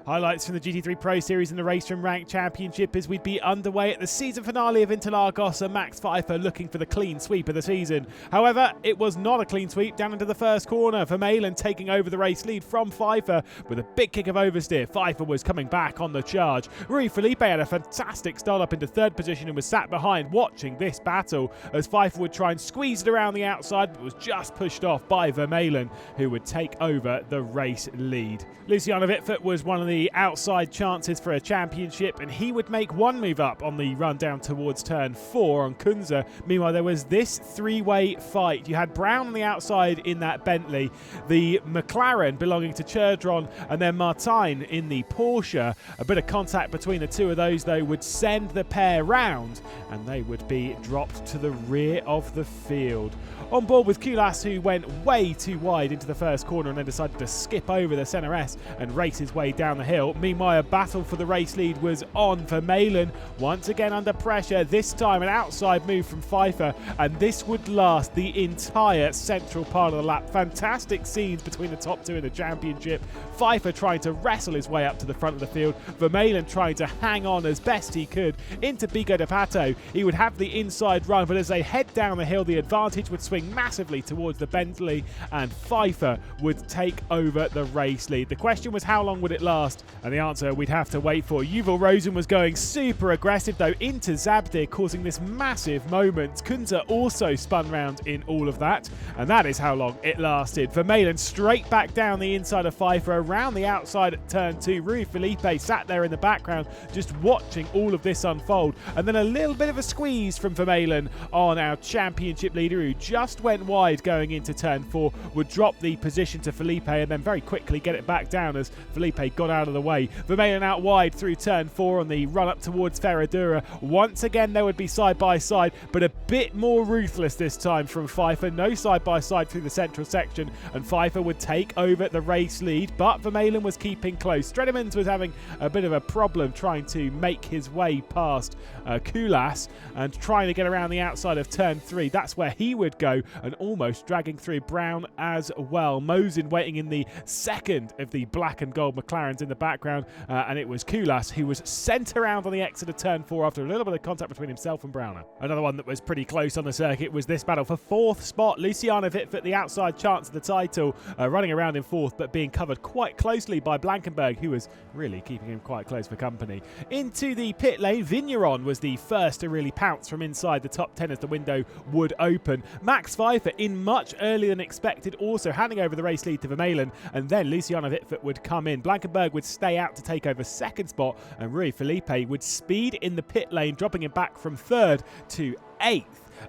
Highlights from the GT3 Pro Series and the RaceRoom Ranked Championship as we'd be underway at the season finale of Interlagos and Max Pfeiffer looking for the clean sweep of the season. However, it was not a clean sweep down into the first corner. Vermeulen taking over the race lead from Pfeiffer with a big kick of oversteer. Pfeiffer was coming back on the charge. Rui Felipe had a fantastic start up into third position and was sat behind watching this battle as Pfeiffer would try and squeeze it around the outside but was just pushed off by Vermeulen, who would take over the race lead. Luciano Wittfurt was one of the outside chances for a championship, and he would make one move up on the run down towards turn 4 on Kunze. Meanwhile, there was this three-way fight. You had Brown on the outside in that Bentley, the McLaren belonging to Cherdron, and then Martin in the Porsche. A bit of contact between the two of those, though, would send the pair round, and they would be dropped to the rear of the field. On board with Kulas, who went way too wide into the first corner and then decided to skip over the centre S and race his way down the hill. Meanwhile, a battle for the race lead was on. Vermeulen once again under pressure, this time an outside move from Pfeiffer, and this would last the entire central part of the lap. Fantastic scenes between the top two in the championship. Pfeiffer trying to wrestle his way up to the front of the field, Vermeulen trying to hang on as best he could into Pico de Pato. He would have the inside run, but as they head down the hill, the advantage would swing massively towards the Bentley, and Pfeiffer would take over the race lead. The question was, how long would it last? And the answer we'd have to wait for. Yuval Rosen was going super aggressive though into Zabdir, causing this massive moment. Kunze also spun round in all of that, and that is how long it lasted. Vermeulen straight back down the inside of Pfeiffer, around the outside at turn 2. Rui Felipe sat there in the background just watching all of this unfold, and then a little bit of a squeeze from Vermeulen on our championship leader, who just went wide going into turn 4, would drop the position to Felipe and then very quickly get it back down as Felipe got out of the way. Vermeulen out wide through turn 4 on the run up towards Ferradura. Once again there would be side by side, but a bit more ruthless this time from Pfeiffer. No side by side through the central section, and Pfeiffer would take over the race lead, but Vermeulen was keeping close. Stredemans was having a bit of a problem trying to make his way past Kulas and trying to get around the outside of turn 3. That's where he would go, and almost dragging through Brown as well. Mosin waiting in the second of the black and gold McLarens in the background, and it was Kulas who was sent around on the exit of turn 4 after a little bit of contact between himself and Browner. Another one that was pretty close on the circuit was this battle for 4th spot. Luciano Wittfurt, the outside chance of the title, running around in 4th but being covered quite closely by Blankenberg, who was really keeping him quite close for company. Into the pit lane, Vigneron was the first to really pounce from inside the top 10 as the window would open. Max Pfeiffer in much earlier than expected, also handing over the race lead to Vermeulen, and then Luciano Wittfurt would come in. Blankenberg would stay out to take over 2nd spot, and Rui Felipe would speed in the pit lane, dropping him back from 3rd to 8th.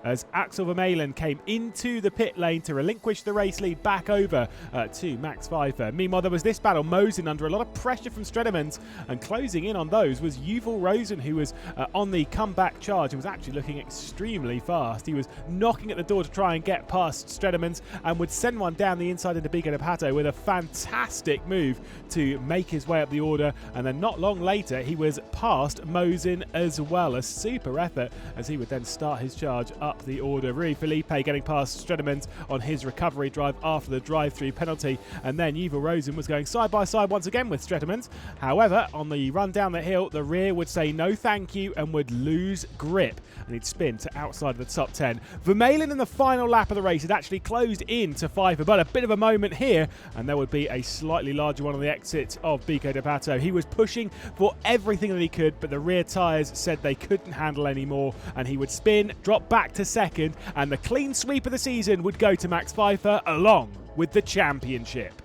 As Axel Vermeulen came into the pit lane to relinquish the race lead back over to Max Pfeiffer. Meanwhile, there was this battle. Mosin under a lot of pressure from Stredemans, and closing in on those was Yuval Rosen, who was on the comeback charge and was actually looking extremely fast. He was knocking at the door to try and get past Stredemans and would send one down the inside into Pico de Pato with a fantastic move to make his way up the order, and then not long later he was past Mosin as well. A super effort as he would then start his charge up the order. Rui Felipe getting past Stredemans on his recovery drive after the drive-through penalty, and then Yuval Rosen was going side by side once again with Stredemans. However, on the run down the hill, the rear would say no thank you and would lose grip, and he'd spin to outside of the top 10. Vermeulen in the final lap of the race had actually closed in to Pfeiffer, but a bit of a moment here, and there would be a slightly larger one on the exit of Pico de Pato. He was pushing for everything that he could, but the rear tyres said they couldn't handle anymore, and he would spin, drop back to 2nd, and the clean sweep of the season would go to Max Pfeiffer along with the championship.